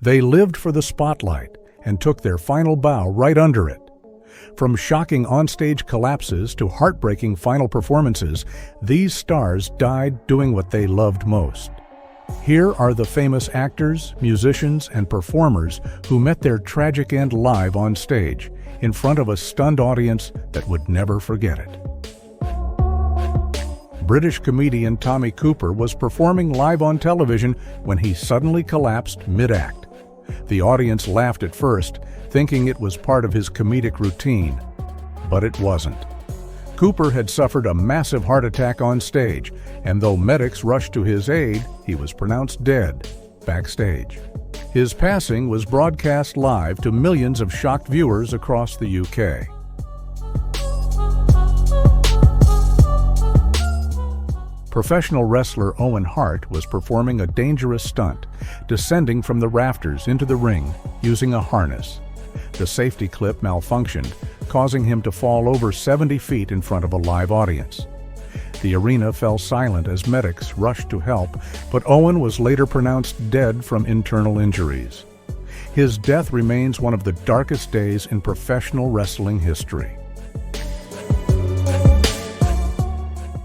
They lived for the spotlight and took their final bow right under it. From shocking onstage collapses to heartbreaking final performances, these stars died doing what they loved most. Here are the famous actors, musicians, and performers who met their tragic end live on stage, in front of a stunned audience that would never forget it. British comedian Tommy Cooper was performing live on television when he suddenly collapsed mid-act. The audience laughed at first, thinking it was part of his comedic routine, but it wasn't. Cooper had suffered a massive heart attack on stage, and though medics rushed to his aid, he was pronounced dead backstage. His passing was broadcast live to millions of shocked viewers across the UK. Professional wrestler Owen Hart was performing a dangerous stunt, descending from the rafters into the ring using a harness. The safety clip malfunctioned, causing him to fall over 70 feet in front of a live audience. The arena fell silent as medics rushed to help, but Owen was later pronounced dead from internal injuries. His death remains one of the darkest days in professional wrestling history.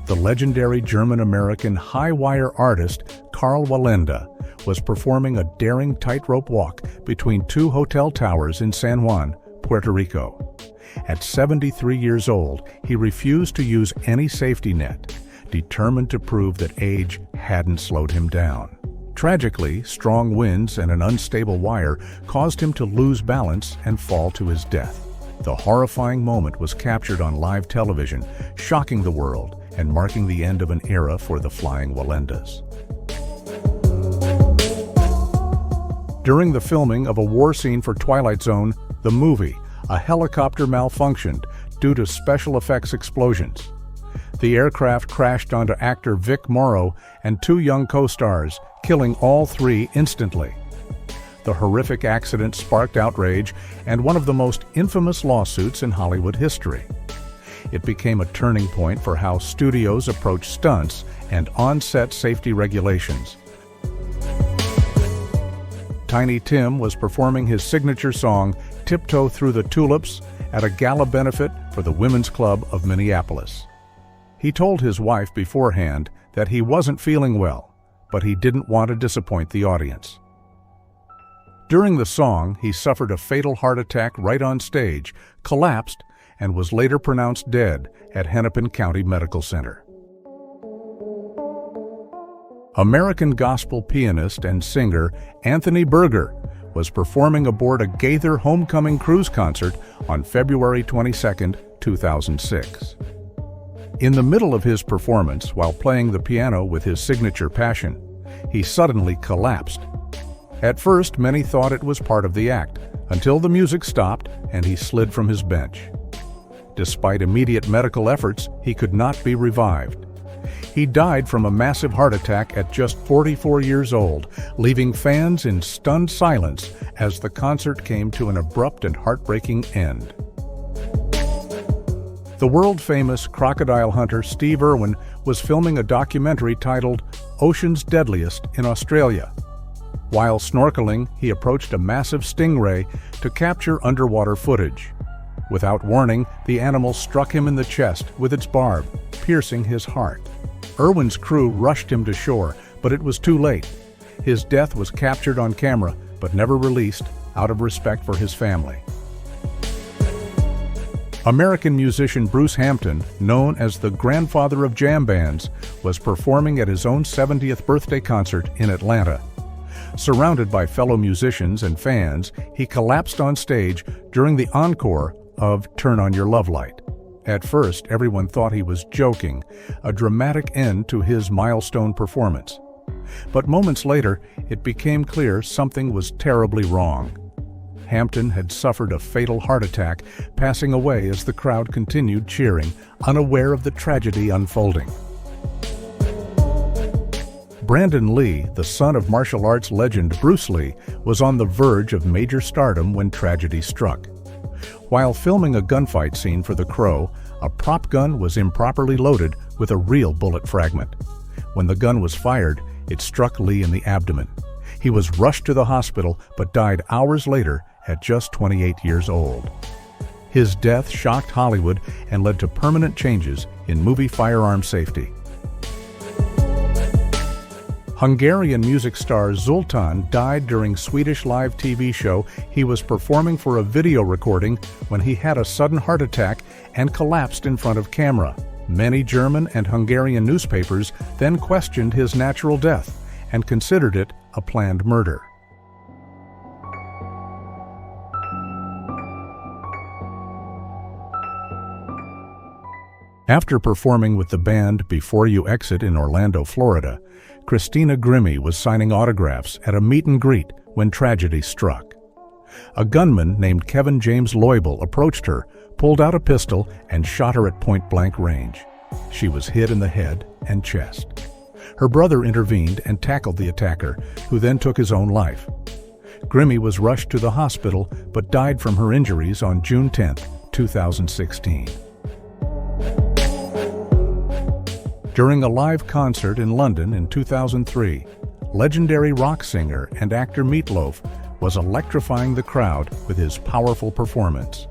The legendary German-American high-wire artist Karl Wallenda was performing a daring tightrope walk between two hotel towers in San Juan, Puerto Rico. At 73 years old, he refused to use any safety net, determined to prove that age hadn't slowed him down. Tragically, strong winds and an unstable wire caused him to lose balance and fall to his death. The horrifying moment was captured on live television, shocking the world and marking the end of an era for the Flying Wallendas. During the filming of a war scene for Twilight Zone, the movie, a helicopter malfunctioned due to special effects explosions. The aircraft crashed onto actor Vic Morrow and two young co-stars, killing all three instantly. The horrific accident sparked outrage and one of the most infamous lawsuits in Hollywood history. It became a turning point for how studios approach stunts and on-set safety regulations. Tiny Tim was performing his signature song, Tiptoe Through the Tulips, at a gala benefit for the Women's Club of Minneapolis. He told his wife beforehand that he wasn't feeling well, but he didn't want to disappoint the audience. During the song, he suffered a fatal heart attack right on stage, collapsed, and was later pronounced dead at Hennepin County Medical Center. American gospel pianist and singer Anthony Berger was performing aboard a Gaither Homecoming Cruise concert on February 22, 2006. In the middle of his performance, while playing the piano with his signature passion, he suddenly collapsed. At first, many thought it was part of the act, until the music stopped and he slid from his bench. Despite immediate medical efforts, he could not be revived. He died from a massive heart attack at just 44 years old, leaving fans in stunned silence as the concert came to an abrupt and heartbreaking end. The world-famous crocodile hunter Steve Irwin was filming a documentary titled Ocean's Deadliest in Australia. While snorkeling, he approached a massive stingray to capture underwater footage. Without warning, the animal struck him in the chest with its barb, piercing his heart. Irwin's crew rushed him to shore, but it was too late. His death was captured on camera, but never released, out of respect for his family. American musician Bruce Hampton, known as the grandfather of jam bands, was performing at his own 70th birthday concert in Atlanta. Surrounded by fellow musicians and fans, he collapsed on stage during the encore of Turn On Your Love Light. At first, everyone thought he was joking, a dramatic end to his milestone performance. But moments later, it became clear something was terribly wrong. Hampton had suffered a fatal heart attack, passing away as the crowd continued cheering, unaware of the tragedy unfolding. Brandon Lee, the son of martial arts legend Bruce Lee, was on the verge of major stardom when tragedy struck. While filming a gunfight scene for The Crow, a prop gun was improperly loaded with a real bullet fragment. When the gun was fired, it struck Lee in the abdomen. He was rushed to the hospital but died hours later at just 28 years old. His death shocked Hollywood and led to permanent changes in movie firearm safety. Hungarian music star Zoltan died during Swedish live TV show he was performing for a video recording when he had a sudden heart attack and collapsed in front of camera. Many German and Hungarian newspapers then questioned his natural death and considered it a planned murder. After performing with the band Before You Exit in Orlando, Florida, Christina Grimmie was signing autographs at a meet and greet when tragedy struck. A gunman named Kevin James Loibel approached her, pulled out a pistol, and shot her at point-blank range. She was hit in the head and chest. Her brother intervened and tackled the attacker, who then took his own life. Grimmie was rushed to the hospital but died from her injuries on June 10, 2016. During a live concert in London in 2003, legendary rock singer and actor Meat Loaf was electrifying the crowd with his powerful performance.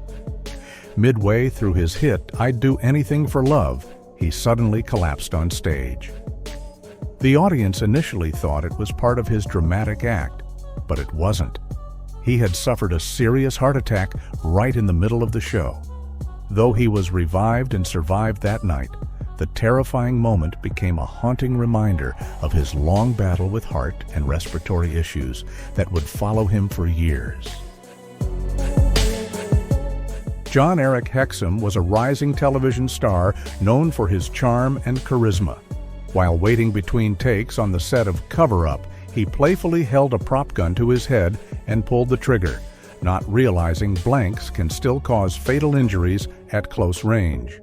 Midway through his hit I'd Do Anything for Love, he suddenly collapsed on stage. The audience initially thought it was part of his dramatic act, but it wasn't. He had suffered a serious heart attack right in the middle of the show. Though he was revived and survived that night, the terrifying moment became a haunting reminder of his long battle with heart and respiratory issues that would follow him for years. Jon-Erik Hexum was a rising television star known for his charm and charisma. While waiting between takes on the set of Cover Up, he playfully held a prop gun to his head and pulled the trigger, not realizing blanks can still cause fatal injuries at close range.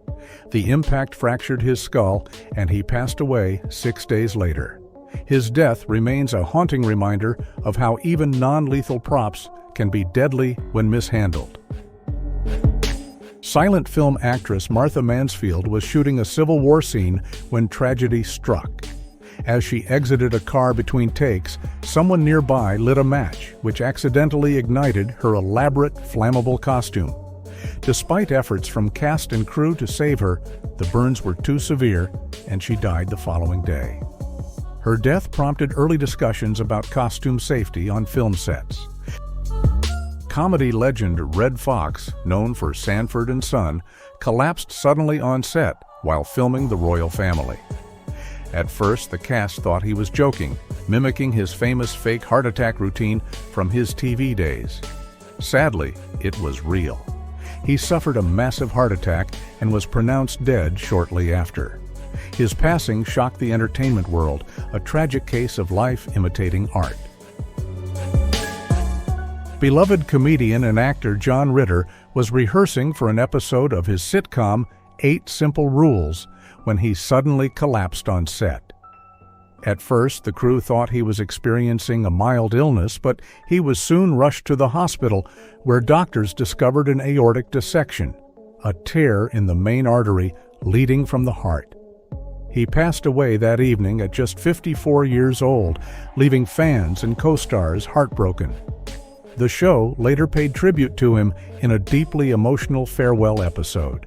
The impact fractured his skull, and he passed away 6 days later. His death remains a haunting reminder of how even non-lethal props can be deadly when mishandled. Silent film actress Martha Mansfield was shooting a Civil War scene when tragedy struck. As she exited a car between takes, someone nearby lit a match, which accidentally ignited her elaborate, flammable costume. Despite efforts from cast and crew to save her, the burns were too severe, and she died the following day. Her death prompted early discussions about costume safety on film sets. Comedy legend Red Foxx, known for Sanford and Son, collapsed suddenly on set while filming The Royal Family. At first, the cast thought he was joking, mimicking his famous fake heart attack routine from his TV days. Sadly, it was real. He suffered a massive heart attack and was pronounced dead shortly after. His passing shocked the entertainment world, a tragic case of life imitating art. Beloved comedian and actor John Ritter was rehearsing for an episode of his sitcom 8 Simple Rules when he suddenly collapsed on set. At first, the crew thought he was experiencing a mild illness, but he was soon rushed to the hospital, where doctors discovered an aortic dissection, a tear in the main artery leading from the heart. He passed away that evening at just 54 years old, leaving fans and co-stars heartbroken. The show later paid tribute to him in a deeply emotional farewell episode.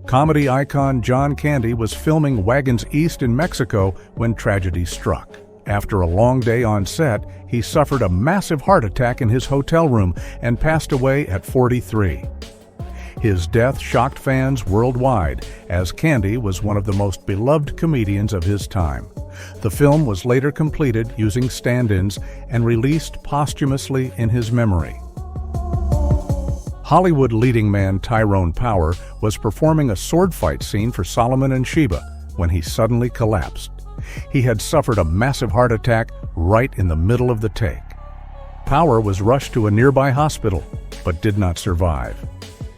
Comedy icon John Candy was filming Wagons East in Mexico when tragedy struck. After a long day on set, he suffered a massive heart attack in his hotel room and passed away at 43. His death shocked fans worldwide, as Candy was one of the most beloved comedians of his time. The film was later completed using stand-ins and released posthumously in his memory. Hollywood leading man Tyrone Power was performing a sword fight scene for Solomon and Sheba when he suddenly collapsed. He had suffered a massive heart attack right in the middle of the take. Power was rushed to a nearby hospital, but did not survive.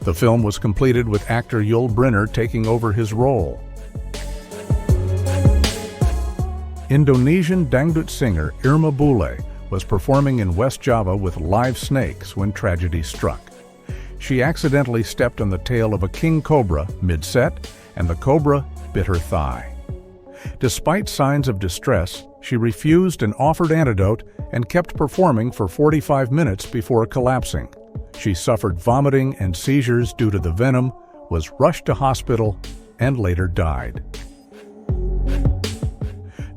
The film was completed with actor Yul Brynner taking over his role. Indonesian dangdut singer Irma Bule was performing in West Java with live snakes when tragedy struck. She accidentally stepped on the tail of a king cobra mid-set, and the cobra bit her thigh. Despite signs of distress, She refused an offered antidote and kept performing for 45 minutes before collapsing. She suffered vomiting and seizures due to the venom, was rushed to hospital, and later died.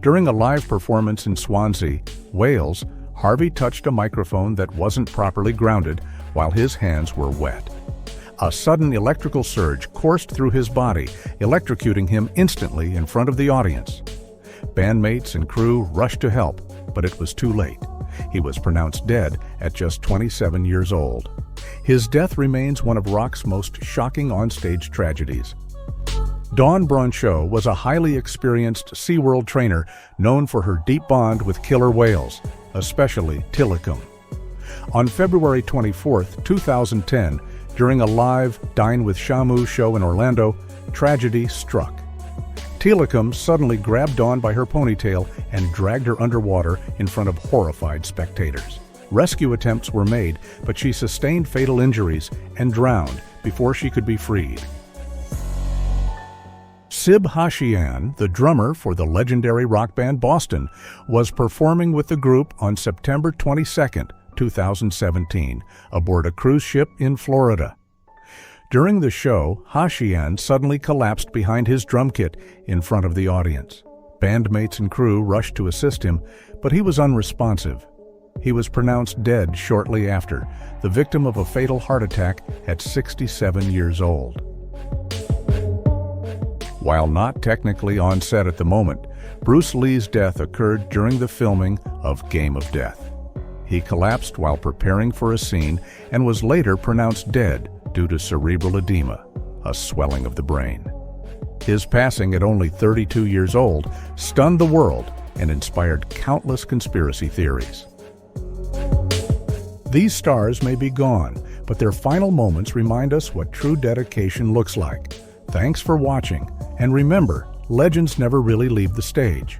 During a live performance in Swansea, Wales, Harvey touched a microphone that wasn't properly grounded while his hands were wet. A sudden electrical surge coursed through his body, electrocuting him instantly in front of the audience. Bandmates and crew rushed to help, but it was too late. He was pronounced dead at just 27 years old. His death remains one of rock's most shocking onstage tragedies. Dawn Brancheau was a highly experienced SeaWorld trainer known for her deep bond with killer whales, especially Tilikum. On February 24, 2010, during a live Dine with Shamu show in Orlando, tragedy struck. Tilikum suddenly grabbed Dawn by her ponytail and dragged her underwater in front of horrified spectators. Rescue attempts were made, but she sustained fatal injuries and drowned before she could be freed. Sib Hashian, the drummer for the legendary rock band Boston, was performing with the group on September 22, 2017, aboard a cruise ship in Florida. During the show, Hashian suddenly collapsed behind his drum kit in front of the audience. Bandmates and crew rushed to assist him, but he was unresponsive. He was pronounced dead shortly after, the victim of a fatal heart attack at 67 years old. While not technically on set at the moment, Bruce Lee's death occurred during the filming of Game of Death. He collapsed while preparing for a scene and was later pronounced dead due to cerebral edema, a swelling of the brain. His passing at only 32 years old stunned the world and inspired countless conspiracy theories. These stars may be gone, but their final moments remind us what true dedication looks like. Thanks for watching, and remember, legends never really leave the stage.